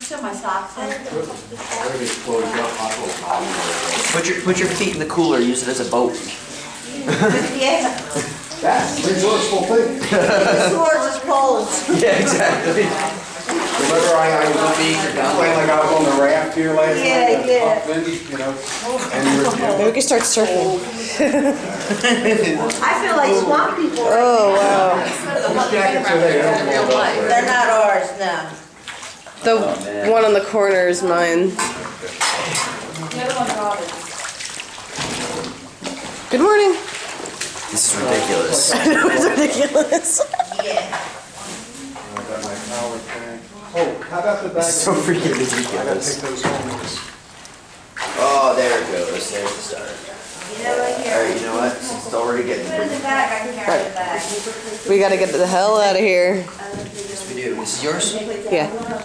Show my socks on. Put your feet in the cooler. Use it as a boat. Yeah. That's resourceful thing. The swords is cold. Yeah, exactly. Remember I was playing like I was on the raft here last night? Yeah, yeah. Then, you know, and you were, Maybe we can start surfing. I feel like swamp people. Oh, wow. They're not ours, no. The one on the corner is mine. Good morning. This is ridiculous. I know, it's ridiculous. Yeah. I got my power tank. Oh, how about the bag? It's so freaking I gotta ridiculous. take those home. Oh, there it goes. There's the start. You know what, All here. right, you know what? It's already getting Put it in the pretty. bag, I can carry the bag. We gotta get the hell out of here. Yes, we do. This is yours? Yeah.